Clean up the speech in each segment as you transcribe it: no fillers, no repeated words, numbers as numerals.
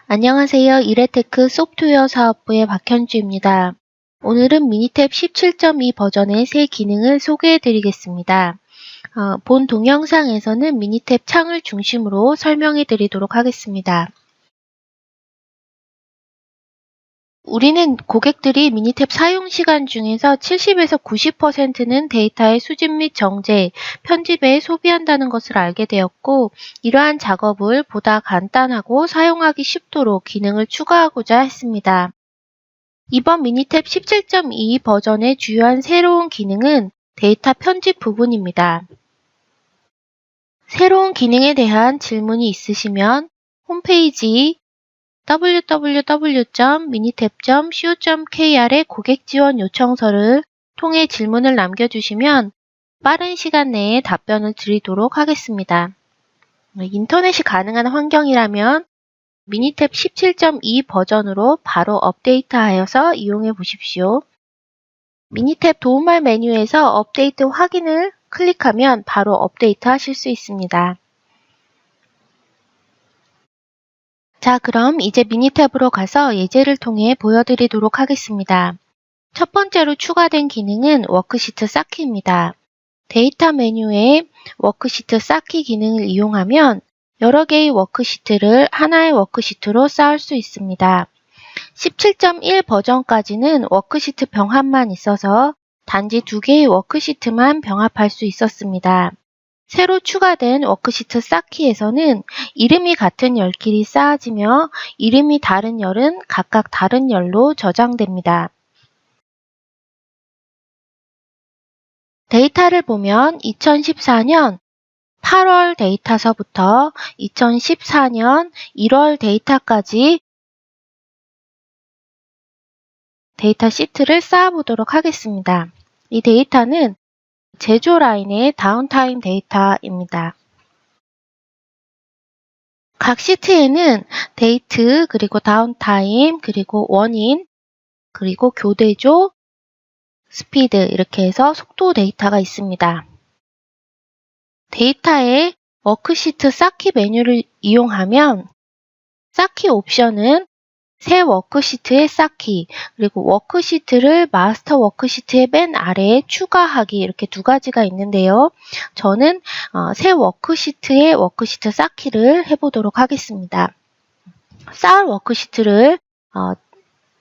안녕하세요. 이레테크 소프트웨어 사업부의 박현주입니다. 오늘은 미니탭 17.2 버전의 새 기능을 소개해 드리겠습니다. 본 동영상에서는 미니탭 창을 중심으로 설명해 드리도록 하겠습니다. 우리는 고객들이 미니탭 사용 시간 중에서 70에서 90%는 데이터의 수집 및 정제, 편집에 소비한다는 것을 알게 되었고, 이러한 작업을 보다 간단하고 사용하기 쉽도록 기능을 추가하고자 했습니다. 이번 미니탭 17.2 버전의 주요한 새로운 기능은 데이터 편집 부분입니다. 새로운 기능에 대한 질문이 있으시면 홈페이지 www.minitab.co.kr의 고객 지원 요청서를 통해 질문을 남겨주시면 빠른 시간 내에 답변을 드리도록 하겠습니다. 인터넷이 가능한 환경이라면 미니탭 17.2 버전으로 바로 업데이트하여서 이용해 보십시오. 미니탭 도움말 메뉴에서 업데이트 확인을 클릭하면 바로 업데이트 하실 수 있습니다. 자, 그럼 이제 미니탭으로 가서 예제를 통해 보여드리도록 하겠습니다. 첫 번째로 추가된 기능은 워크시트 쌓기입니다. 데이터 메뉴에 워크시트 쌓기 기능을 이용하면 여러 개의 워크시트를 하나의 워크시트로 쌓을 수 있습니다. 17.1 버전까지는 워크시트 병합만 있어서 단지 2개의 워크시트만 병합할 수 있었습니다. 새로 추가된 워크시트 쌓기에서는 이름이 같은 열끼리 쌓아지며 이름이 다른 열은 각각 다른 열로 저장됩니다. 데이터를 보면 2014년 8월 데이터서부터 2014년 1월 데이터까지 데이터 시트를 쌓아보도록 하겠습니다. 이 데이터는 제조 라인의 다운타임 데이터입니다. 각 시트에는 데이트, 그리고 다운타임, 그리고 원인, 그리고 교대조, 스피드 이렇게 해서 속도 데이터가 있습니다. 데이터의 워크시트 쌓기 메뉴를 이용하면 쌓기 옵션은 새 워크시트에 쌓기, 그리고 워크시트를 마스터 워크시트의 맨 아래에 추가하기 이렇게 두 가지가 있는데요. 저는 새 워크시트에 워크시트 쌓기를 해보도록 하겠습니다. 쌓을 워크시트를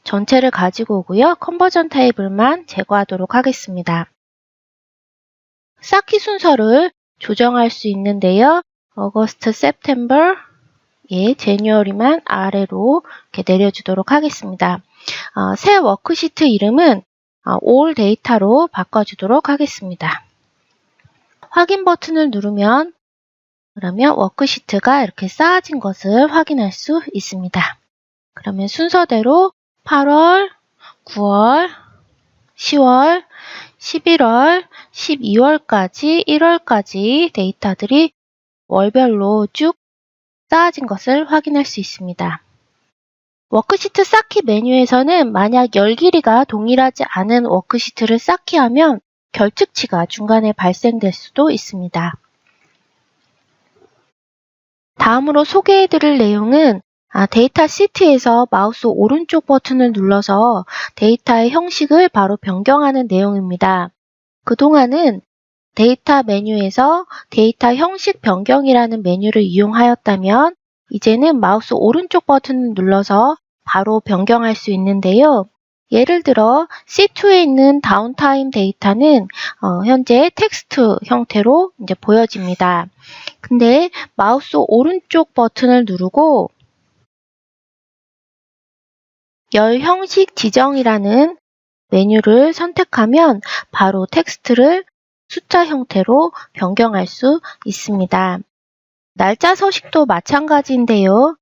전체를 가지고 오고요. 컨버전 테이블만 제거하도록 하겠습니다. 쌓기 순서를 조정할 수 있는데요. 어거스트, september, 제뉴어리만 아래로 이렇게 내려주도록 하겠습니다. 새 워크시트 이름은 all 데이터로 바꿔주도록 하겠습니다. 확인 버튼을 누르면 그러면 워크시트가 이렇게 쌓아진 것을 확인할 수 있습니다. 그러면 순서대로 8월, 9월, 10월, 11월, 12월까지, 1월까지 데이터들이 월별로 쭉 쌓아진 것을 확인할 수 있습니다. 워크시트 쌓기 메뉴에서는 만약 열 길이가 동일하지 않은 워크시트를 쌓기하면 결특치가 중간에 발생될 수도 있습니다. 다음으로 소개해드릴 내용은 데이터 시트에서 마우스 오른쪽 버튼을 눌러서 데이터의 형식을 바로 변경하는 내용입니다. 그동안은 데이터 메뉴에서 데이터 형식 변경이라는 메뉴를 이용하였다면 이제는 마우스 오른쪽 버튼을 눌러서 바로 변경할 수 있는데요. 예를 들어 C2에 있는 다운타임 데이터는 현재 텍스트 형태로 이제 보여집니다. 근데 마우스 오른쪽 버튼을 누르고 열 형식 지정이라는 메뉴를 선택하면 바로 텍스트를 숫자 형태로 변경할 수 있습니다. 날짜 서식도 마찬가지인데요.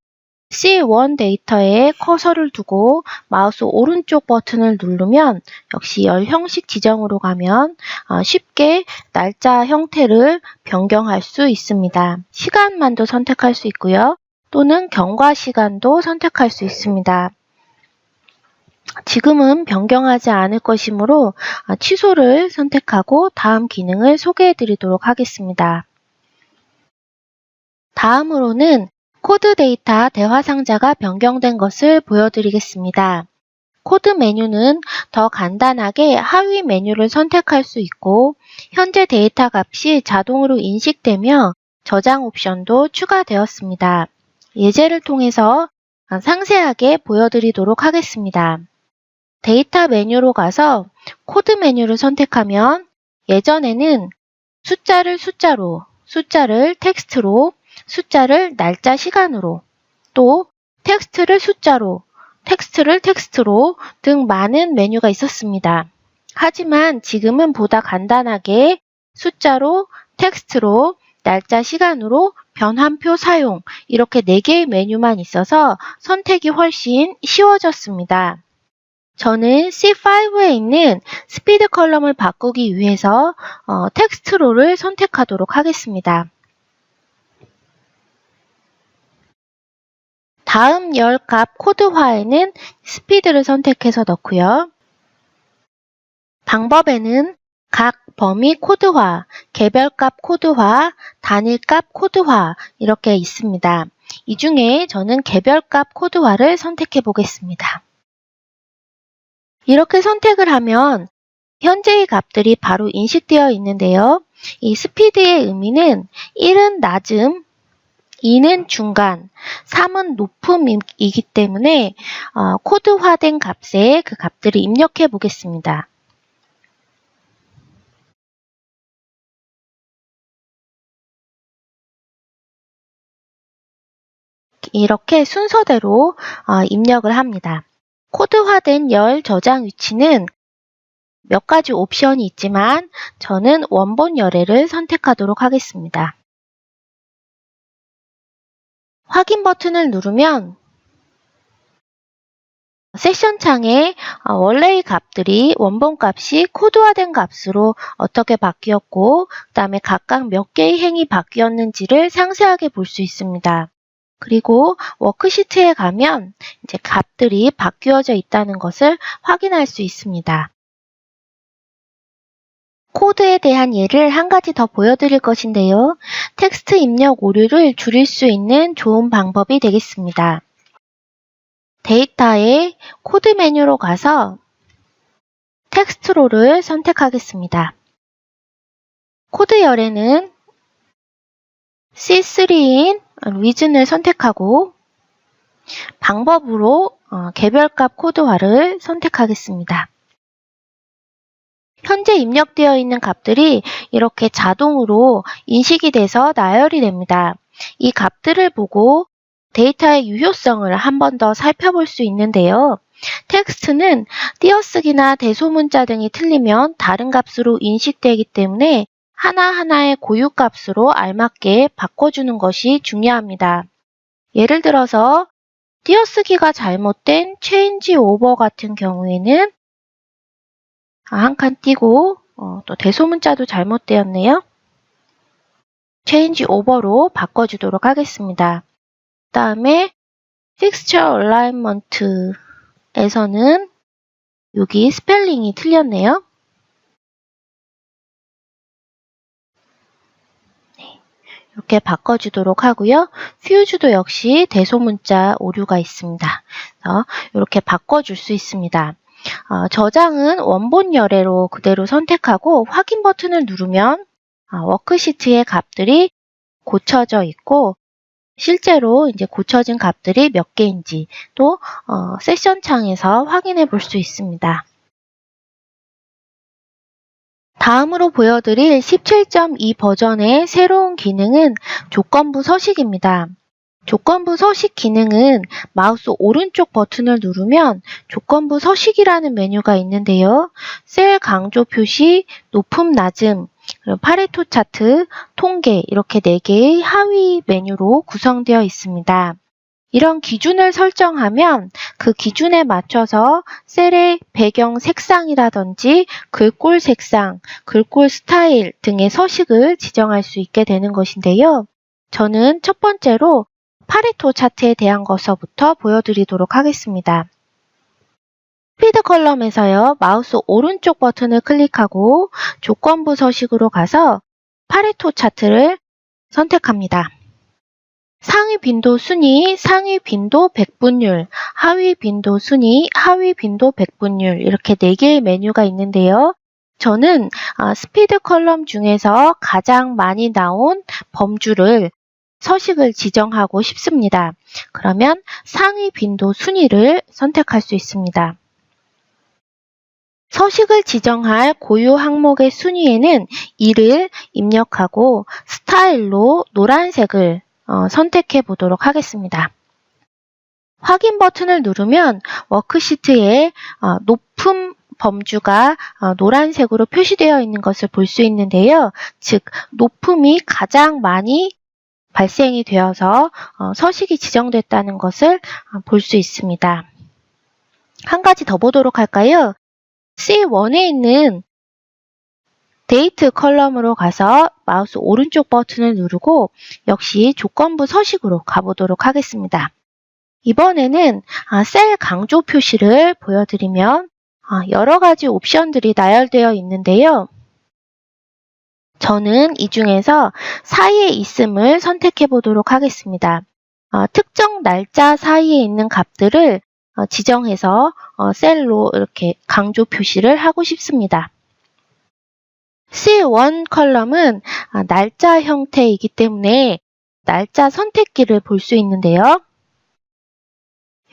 C1 데이터에 커서를 두고 마우스 오른쪽 버튼을 누르면 역시 열 형식 지정으로 가면 쉽게 날짜 형태를 변경할 수 있습니다. 시간만도 선택할 수 있고요. 또는 경과 시간도 선택할 수 있습니다. 지금은 변경하지 않을 것이므로 취소를 선택하고 다음 기능을 소개해 드리도록 하겠습니다. 다음으로는 코드 데이터 대화 상자가 변경된 것을 보여드리겠습니다. 코드 메뉴는 더 간단하게 하위 메뉴를 선택할 수 있고 현재 데이터 값이 자동으로 인식되며 저장 옵션도 추가되었습니다. 예제를 통해서 상세하게 보여드리도록 하겠습니다. 데이터 메뉴로 가서 코드 메뉴를 선택하면 예전에는 숫자를 숫자로, 숫자를 텍스트로, 숫자를 날짜 시간으로, 또 텍스트를 숫자로, 텍스트를 텍스트로 등 많은 메뉴가 있었습니다. 하지만 지금은 보다 간단하게 숫자로, 텍스트로, 날짜 시간으로, 변환표 사용 이렇게 4개의 메뉴만 있어서 선택이 훨씬 쉬워졌습니다. 저는 C5에 있는 스피드 컬럼을 바꾸기 위해서 텍스트로를 선택하도록 하겠습니다. 다음 열 값 코드화에는 스피드를 선택해서 넣고요. 방법에는 각 범위 코드화, 개별값 코드화, 단일값 코드화 이렇게 있습니다. 이 중에 저는 개별값 코드화를 선택해 보겠습니다. 이렇게 선택을 하면 현재의 값들이 바로 인식되어 있는데요. 이 스피드의 의미는 1은 낮음, 2는 중간, 3은 높음이기 때문에 코드화된 값에 그 값들을 입력해 보겠습니다. 이렇게 순서대로 입력을 합니다. 코드화된 열 저장 위치는 몇 가지 옵션이 있지만 저는 원본 열애를 선택하도록 하겠습니다. 확인 버튼을 누르면 세션 창에 원래의 값들이 원본 값이 코드화된 값으로 어떻게 바뀌었고 그 다음에 각각 몇 개의 행이 바뀌었는지를 상세하게 볼 수 있습니다. 그리고 워크시트에 가면 이제 값들이 바뀌어져 있다는 것을 확인할 수 있습니다. 코드에 대한 예를 한 가지 더 보여드릴 것인데요. 텍스트 입력 오류를 줄일 수 있는 좋은 방법이 되겠습니다. 데이터의 코드 메뉴로 가서 텍스트로를 선택하겠습니다. 코드 열에는 C3인 리즌을 선택하고 방법으로 개별값 코드화를 선택하겠습니다. 현재 입력되어 있는 값들이 이렇게 자동으로 인식이 돼서 나열이 됩니다. 이 값들을 보고 데이터의 유효성을 한 번 더 살펴볼 수 있는데요. 텍스트는 띄어쓰기나 대소문자 등이 틀리면 다른 값으로 인식되기 때문에 하나하나의 고유 값으로 알맞게 바꿔주는 것이 중요합니다. 예를 들어서 띄어쓰기가 잘못된 체인지 오버 같은 경우에는 한 칸 띄고 또 대소문자도 잘못되었네요. 체인지 오버로 바꿔주도록 하겠습니다. 그 다음에 Fixture Alignment에서는 여기 스펠링이 틀렸네요. 이렇게 바꿔주도록 하고요. Fuse도 역시 대소문자 오류가 있습니다. 그래서 이렇게 바꿔줄 수 있습니다. 저장은 원본 열애로 그대로 선택하고 확인 버튼을 누르면 워크시트의 값들이 고쳐져 있고 실제로 이제 고쳐진 값들이 몇 개인지 또 세션 창에서 확인해 볼 수 있습니다. 다음으로 보여드릴 17.2 버전의 새로운 기능은 조건부 서식입니다. 조건부 서식 기능은 마우스 오른쪽 버튼을 누르면 조건부 서식이라는 메뉴가 있는데요. 셀 강조 표시, 높음, 낮음, 그리고 파레토 차트, 통계 이렇게 4개의 하위 메뉴로 구성되어 있습니다. 이런 기준을 설정하면 그 기준에 맞춰서 셀의 배경 색상이라든지 글꼴 색상, 글꼴 스타일 등의 서식을 지정할 수 있게 되는 것인데요. 저는 첫 번째로 파레토 차트에 대한 것서부터 보여드리도록 하겠습니다. 스피드 컬럼에서요. 마우스 오른쪽 버튼을 클릭하고 조건부 서식으로 가서 파레토 차트를 선택합니다. 상위 빈도 순위, 상위 빈도 백분율, 하위 빈도 순위, 하위 빈도 백분율 이렇게 4개의 메뉴가 있는데요. 저는 스피드 컬럼 중에서 가장 많이 나온 범주를 서식을 지정하고 싶습니다. 그러면 상위 빈도 순위를 선택할 수 있습니다. 서식을 지정할 고유 항목의 순위에는 1을 입력하고 스타일로 노란색을 선택해 보도록 하겠습니다. 확인 버튼을 누르면 워크시트에 높음 범주가 노란색으로 표시되어 있는 것을 볼 수 있는데요. 즉, 높음이 가장 많이 발생이 되어서 서식이 지정됐다는 것을 볼 수 있습니다. 한 가지 더 보도록 할까요? C1에 있는 데이트 컬럼으로 가서 마우스 오른쪽 버튼을 누르고 역시 조건부 서식으로 가보도록 하겠습니다. 이번에는 셀 강조 표시를 보여드리면 여러 가지 옵션들이 나열되어 있는데요. 저는 이 중에서 사이에 있음을 선택해 보도록 하겠습니다. 특정 날짜 사이에 있는 값들을 지정해서 셀로 이렇게 강조 표시를 하고 싶습니다. C1 컬럼은 날짜 형태이기 때문에 날짜 선택기를 볼 수 있는데요.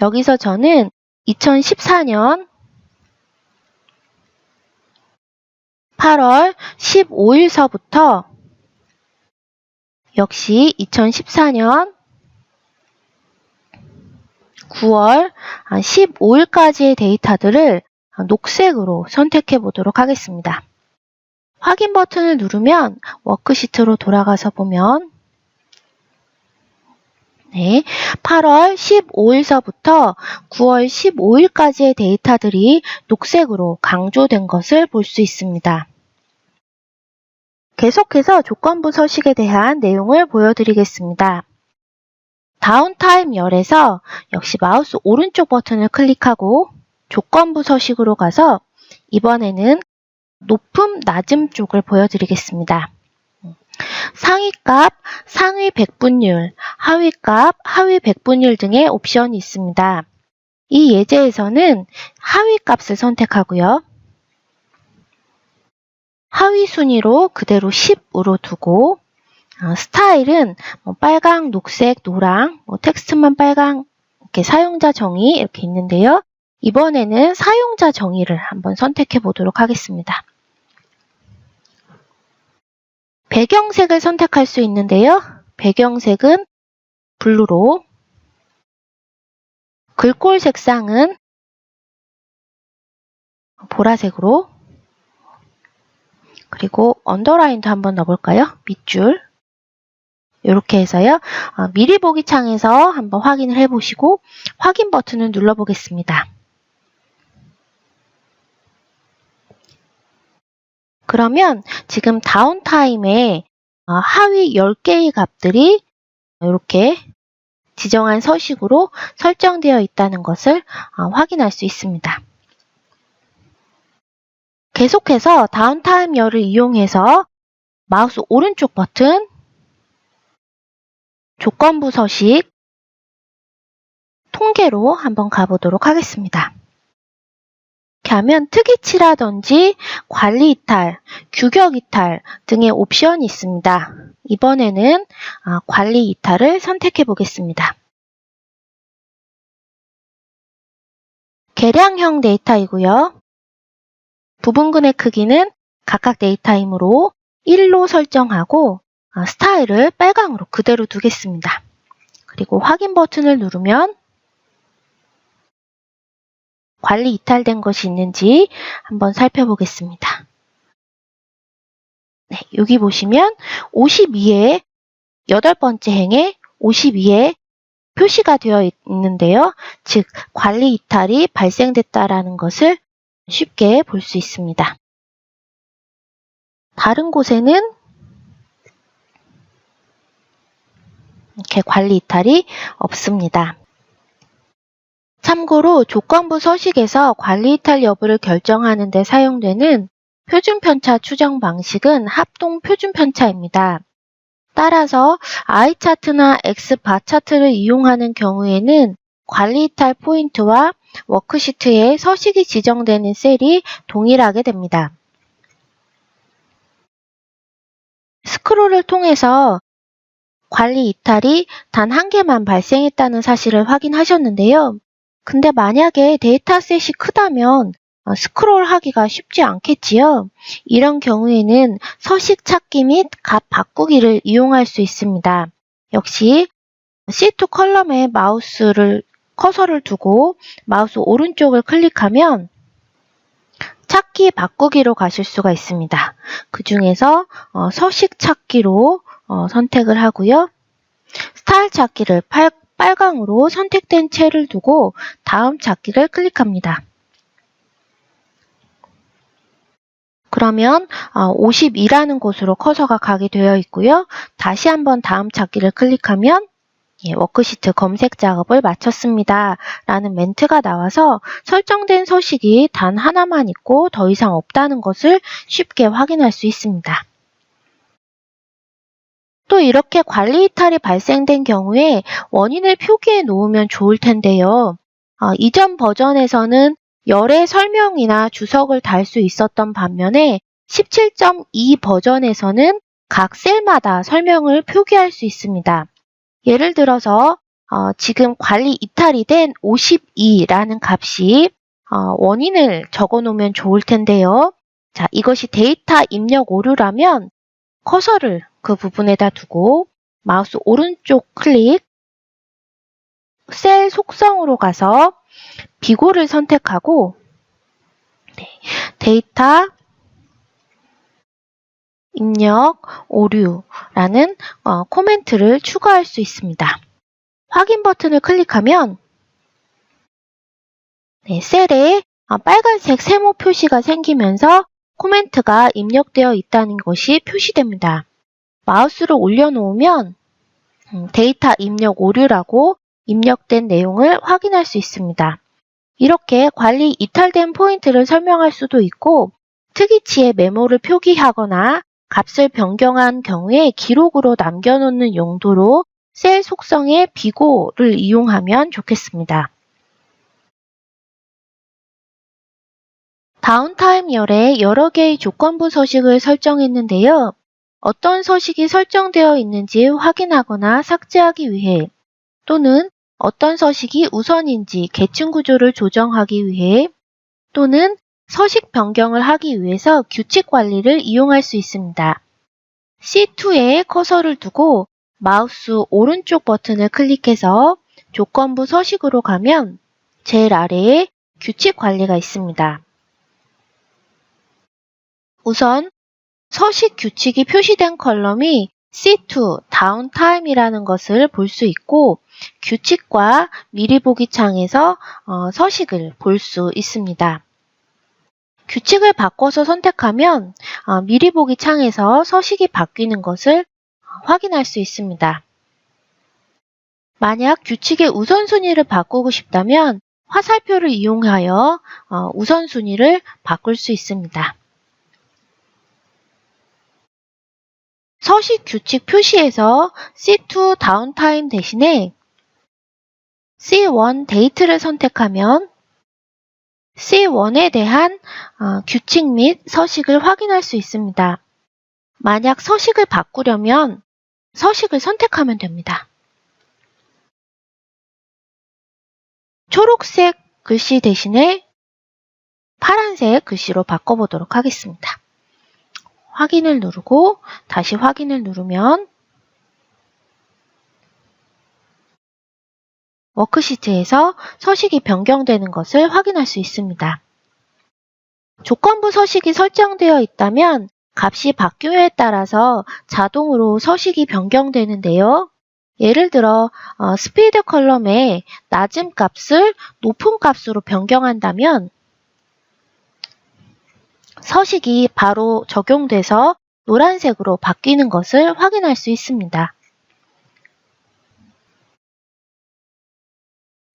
여기서 저는 2014년 8월 15일서부터 역시 2014년 9월 15일까지의 데이터들을 녹색으로 선택해 보도록 하겠습니다. 확인 버튼을 누르면 워크시트로 돌아가서 보면 8월 15일서부터 9월 15일까지의 데이터들이 녹색으로 강조된 것을 볼 수 있습니다. 계속해서 조건부 서식에 대한 내용을 보여드리겠습니다. 다운타임 열에서 역시 마우스 오른쪽 버튼을 클릭하고 조건부 서식으로 가서 이번에는 높음, 낮음 쪽을 보여드리겠습니다. 상위값, 상위 백분율, 하위값, 하위 백분율 등의 옵션이 있습니다. 이 예제에서는 하위값을 선택하고요. 하위 순위로 그대로 10으로 두고 스타일은 빨강, 녹색, 노랑, 텍스트만 빨강 이렇게 사용자 정의 이렇게 있는데요. 이번에는 사용자 정의를 한번 선택해 보도록 하겠습니다. 배경색을 선택할 수 있는데요. 배경색은 블루로, 글꼴 색상은 보라색으로, 그리고 언더라인도 한번 넣어볼까요? 밑줄. 이렇게 해서요. 미리 보기 창에서 한번 확인을 해보시고 확인 버튼을 눌러보겠습니다. 그러면 지금 다운타임에 하위 10개의 값들이 이렇게 지정한 서식으로 설정되어 있다는 것을 확인할 수 있습니다. 계속해서 다운타임 열을 이용해서 마우스 오른쪽 버튼, 조건부 서식, 통계로 한번 가보도록 하겠습니다. 이렇게 하면 특이치라든지 관리 이탈, 규격 이탈 등의 옵션이 있습니다. 이번에는 관리 이탈을 선택해 보겠습니다. 계량형 데이터이고요. 부분근의 크기는 각각 데이터이므로 1로 설정하고 스타일을 빨강으로 그대로 두겠습니다. 그리고 확인 버튼을 누르면 관리 이탈된 것이 있는지 한번 살펴보겠습니다. 네, 여기 보시면 52에 8번째 행에 52에 표시가 되어 있는데요. 즉, 관리 이탈이 발생됐다라는 것을 쉽게 볼 수 있습니다. 다른 곳에는 이렇게 관리 이탈이 없습니다. 참고로 조건부 서식에서 관리 이탈 여부를 결정하는 데 사용되는 표준 편차 추정 방식은 합동 표준 편차입니다. 따라서 I 차트나 X 바 차트를 이용하는 경우에는 관리 이탈 포인트와 워크시트에 서식이 지정되는 셀이 동일하게 됩니다. 스크롤을 통해서 관리 이탈이 단 한 개만 발생했다는 사실을 확인하셨는데요. 근데 만약에 데이터셋이 크다면 스크롤하기가 쉽지 않겠지요. 이런 경우에는 서식 찾기 및 값 바꾸기를 이용할 수 있습니다. 역시 C2 컬럼에 커서를 두고 마우스 오른쪽을 클릭하면 찾기 바꾸기로 가실 수가 있습니다. 그 중에서 서식 찾기로 선택을 하고요. 스타일 찾기를 빨강으로 선택된 채를 두고 다음 찾기를 클릭합니다. 그러면 52라는 곳으로 커서가 가게 되어 있고요. 다시 한번 다음 찾기를 클릭하면 워크시트 검색 작업을 마쳤습니다. 라는 멘트가 나와서 설정된 서식이 단 하나만 있고 더 이상 없다는 것을 쉽게 확인할 수 있습니다. 또 이렇게 관리 이탈이 발생된 경우에 원인을 표기해 놓으면 좋을 텐데요. 이전 버전에서는 열의 설명이나 주석을 달 수 있었던 반면에 17.2 버전에서는 각 셀마다 설명을 표기할 수 있습니다. 예를 들어서 지금 관리 이탈이 된 52라는 값이 원인을 적어 놓으면 좋을 텐데요. 자, 이것이 데이터 입력 오류라면 커서를 그 부분에다 두고 마우스 오른쪽 클릭, 셀 속성으로 가서 비고를 선택하고 데이터 입력 오류라는 코멘트를 추가할 수 있습니다. 확인 버튼을 클릭하면 셀에 빨간색 세모 표시가 생기면서 코멘트가 입력되어 있다는 것이 표시됩니다. 마우스를 올려놓으면 데이터 입력 오류라고 입력된 내용을 확인할 수 있습니다. 이렇게 관리 이탈된 포인트를 설명할 수도 있고 특이치에 메모를 표기하거나 값을 변경한 경우에 기록으로 남겨놓는 용도로 셀 속성의 비고를 이용하면 좋겠습니다. 다운타임 열에 여러 개의 조건부 서식을 설정했는데요. 어떤 서식이 설정되어 있는지 확인하거나 삭제하기 위해 또는 어떤 서식이 우선인지 계층 구조를 조정하기 위해 또는 서식 변경을 하기 위해서 규칙 관리를 이용할 수 있습니다. C2에 커서를 두고 마우스 오른쪽 버튼을 클릭해서 조건부 서식으로 가면 제일 아래에 규칙 관리가 있습니다. 우선 서식 규칙이 표시된 컬럼이 C2 다운타임이라는 것을 볼 수 있고 규칙과 미리 보기 창에서 서식을 볼 수 있습니다. 규칙을 바꿔서 선택하면 미리 보기 창에서 서식이 바뀌는 것을 확인할 수 있습니다. 만약 규칙의 우선순위를 바꾸고 싶다면 화살표를 이용하여 우선순위를 바꿀 수 있습니다. 서식 규칙 표시에서 C2 다운타임 대신에 C1 데이트를 선택하면 C1에 대한 규칙 및 서식을 확인할 수 있습니다. 만약 서식을 바꾸려면 서식을 선택하면 됩니다. 초록색 글씨 대신에 파란색 글씨로 바꿔보도록 하겠습니다. 확인을 누르고 다시 확인을 누르면 워크시트에서 서식이 변경되는 것을 확인할 수 있습니다. 조건부 서식이 설정되어 있다면 값이 바뀌어에 따라서 자동으로 서식이 변경되는데요. 예를 들어 스피드 컬럼에 낮은 값을 높은 값으로 변경한다면 서식이 바로 적용돼서 노란색으로 바뀌는 것을 확인할 수 있습니다.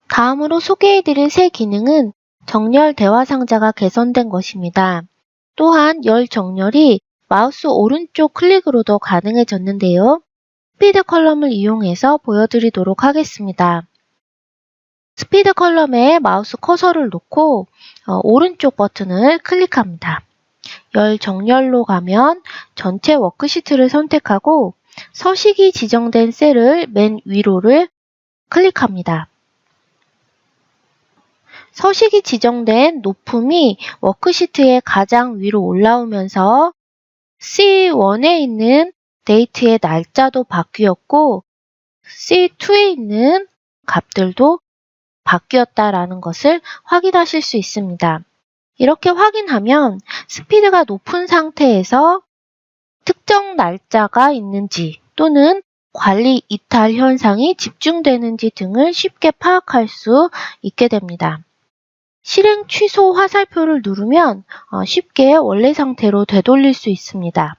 다음으로 소개해드릴 새 기능은 정렬 대화 상자가 개선된 것입니다. 또한 열 정렬이 마우스 오른쪽 클릭으로도 가능해졌는데요. 스피드 컬럼을 이용해서 보여드리도록 하겠습니다. 스피드 컬럼에 마우스 커서를 놓고 오른쪽 버튼을 클릭합니다. 열 정렬로 가면 전체 워크시트를 선택하고 서식이 지정된 셀을 맨 위로를 클릭합니다. 서식이 지정된 높음이 워크시트의 가장 위로 올라오면서 C1에 있는 데이트의 날짜도 바뀌었고 C2에 있는 값들도 바뀌었다라는 것을 확인하실 수 있습니다. 이렇게 확인하면 스피드가 높은 상태에서 특정 날짜가 있는지 또는 관리 이탈 현상이 집중되는지 등을 쉽게 파악할 수 있게 됩니다. 실행 취소 화살표를 누르면 쉽게 원래 상태로 되돌릴 수 있습니다.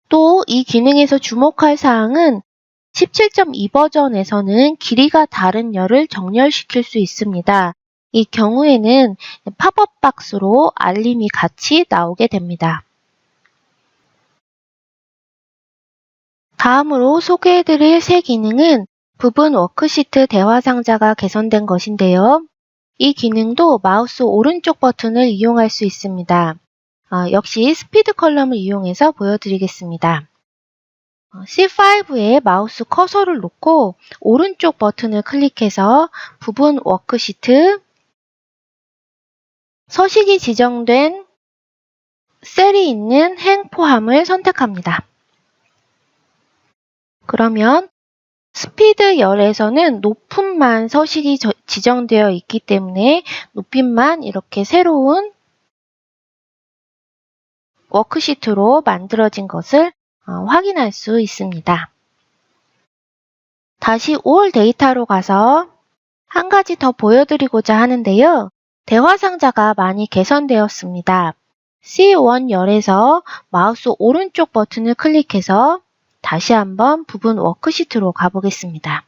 또 이 기능에서 주목할 사항은 17.2 버전에서는 길이가 다른 열을 정렬시킬 수 있습니다. 이 경우에는 팝업 박스로 알림이 같이 나오게 됩니다. 다음으로 소개해드릴 새 기능은 부분 워크시트 대화 상자가 개선된 것인데요. 이 기능도 마우스 오른쪽 버튼을 이용할 수 있습니다. 역시 스피드 컬럼을 이용해서 보여드리겠습니다. C5에 마우스 커서를 놓고 오른쪽 버튼을 클릭해서 부분 워크시트, 서식이 지정된 셀이 있는 행 포함을 선택합니다. 그러면 스피드 열에서는 높음만 서식이 지정되어 있기 때문에 높임만 이렇게 새로운 워크시트로 만들어진 것을 확인할 수 있습니다. 다시 올 데이터로 가서 한 가지 더 보여드리고자 하는데요. 대화 상자가 많이 개선되었습니다. C1 열에서 마우스 오른쪽 버튼을 클릭해서 다시 한번 부분 워크시트로 가보겠습니다.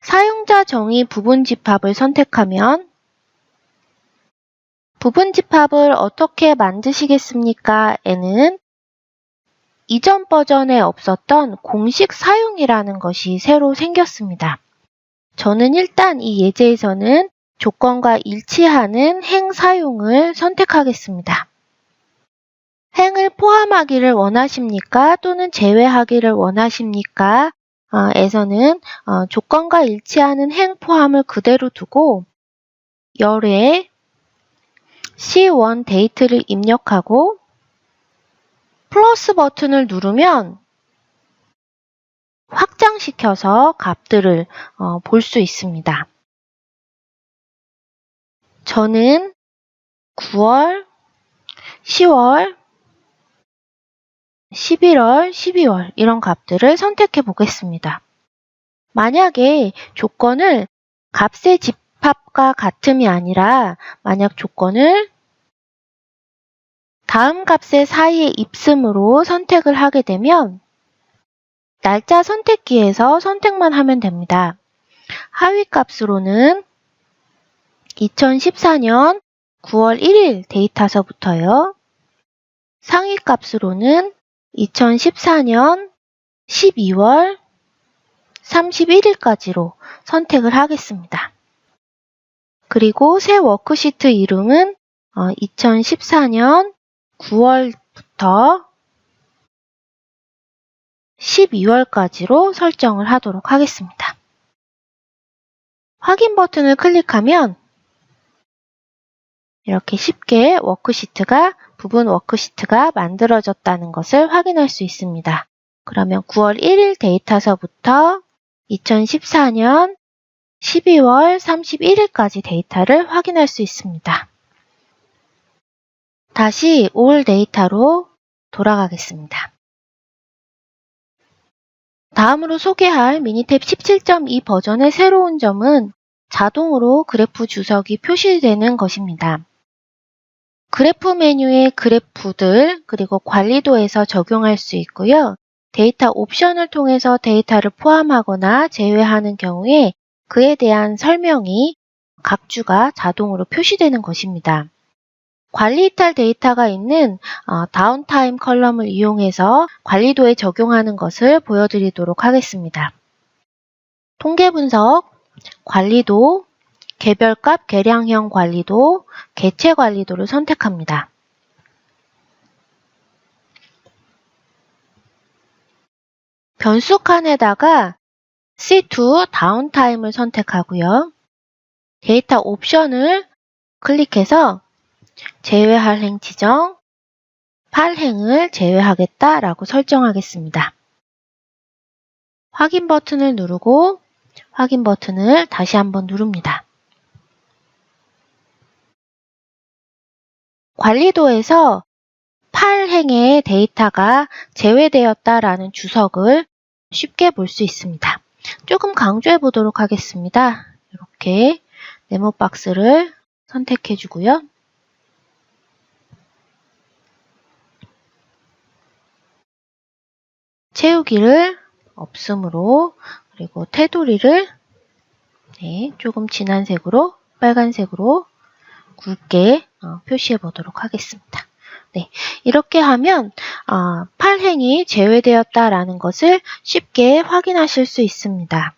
사용자 정의 부분 집합을 선택하면 부분 집합을 어떻게 만드시겠습니까? 에는 이전 버전에 없었던 공식 사용이라는 것이 새로 생겼습니다. 저는 일단 이 예제에서는 조건과 일치하는 행 사용을 선택하겠습니다. 행을 포함하기를 원하십니까? 또는 제외하기를 원하십니까? 에서는 조건과 일치하는 행 포함을 그대로 두고 열에 C1 데이트를 입력하고 플러스 버튼을 누르면 확장시켜서 값들을 볼 수 있습니다. 저는 9월, 10월, 11월, 12월 이런 값들을 선택해 보겠습니다. 만약에 조건을 값의 집합과 같음이 아니라 만약 조건을 다음 값의 사이에 입슴으로 선택을 하게 되면 날짜 선택기에서 선택만 하면 됩니다. 하위 값으로는 2014년 9월 1일 데이터서부터요. 상위 값으로는 2014년 12월 31일까지로 선택을 하겠습니다. 그리고 새 워크시트 이름은 2014년 9월부터 12월까지로 설정을 하도록 하겠습니다. 확인 버튼을 클릭하면 이렇게 쉽게 부분 워크시트가 만들어졌다는 것을 확인할 수 있습니다. 그러면 9월 1일 데이터서부터 2014년 12월 31일까지 데이터를 확인할 수 있습니다. 다시 올 데이터로 돌아가겠습니다. 다음으로 소개할 미니탭 17.2 버전의 새로운 점은 자동으로 그래프 주석이 표시되는 것입니다. 그래프 메뉴의 그래프들 그리고 관리도에서 적용할 수 있고요. 데이터 옵션을 통해서 데이터를 포함하거나 제외하는 경우에 그에 대한 설명이 각 주가 자동으로 표시되는 것입니다. 관리 이탈 데이터가 있는 다운타임 컬럼을 이용해서 관리도에 적용하는 것을 보여드리도록 하겠습니다. 통계 분석, 관리도, 개별값 계량형 관리도, 개체 관리도를 선택합니다. 변수 칸에다가 C2 다운타임을 선택하고요. 데이터 옵션을 클릭해서 제외할 행 지정, 8행을 제외하겠다라고 설정하겠습니다. 확인 버튼을 누르고 확인 버튼을 다시 한번 누릅니다. 관리도에서 8행의 데이터가 제외되었다라는 주석을 쉽게 볼 수 있습니다. 조금 강조해 보도록 하겠습니다. 이렇게 네모 박스를 선택해 주고요. 채우기를 없음으로, 그리고 테두리를 조금 진한 색으로, 빨간색으로 굵게 표시해 보도록 하겠습니다. 이렇게 하면 8행이 제외되었다라는 것을 쉽게 확인하실 수 있습니다.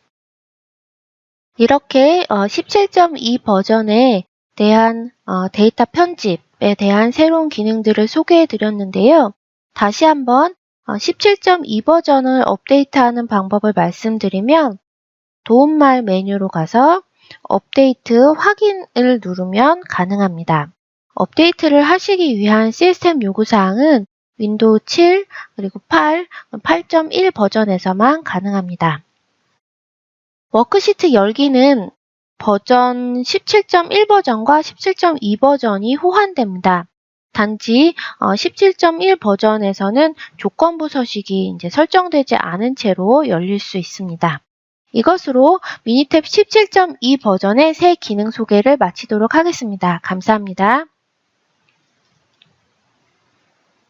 이렇게 17.2 버전에 대한 데이터 편집에 대한 새로운 기능들을 소개해 드렸는데요. 다시 한번 17.2 버전을 업데이트하는 방법을 말씀드리면 도움말 메뉴로 가서 업데이트 확인을 누르면 가능합니다. 업데이트를 하시기 위한 시스템 요구사항은 윈도우 7, 그리고 8, 8.1 버전에서만 가능합니다. 워크시트 열기는 버전 17.1 버전과 17.2 버전이 호환됩니다. 단지 17.1 버전에서는 조건부 서식이 설정되지 않은 채로 열릴 수 있습니다. 이것으로 미니탭 17.2 버전의 새 기능 소개를 마치도록 하겠습니다. 감사합니다.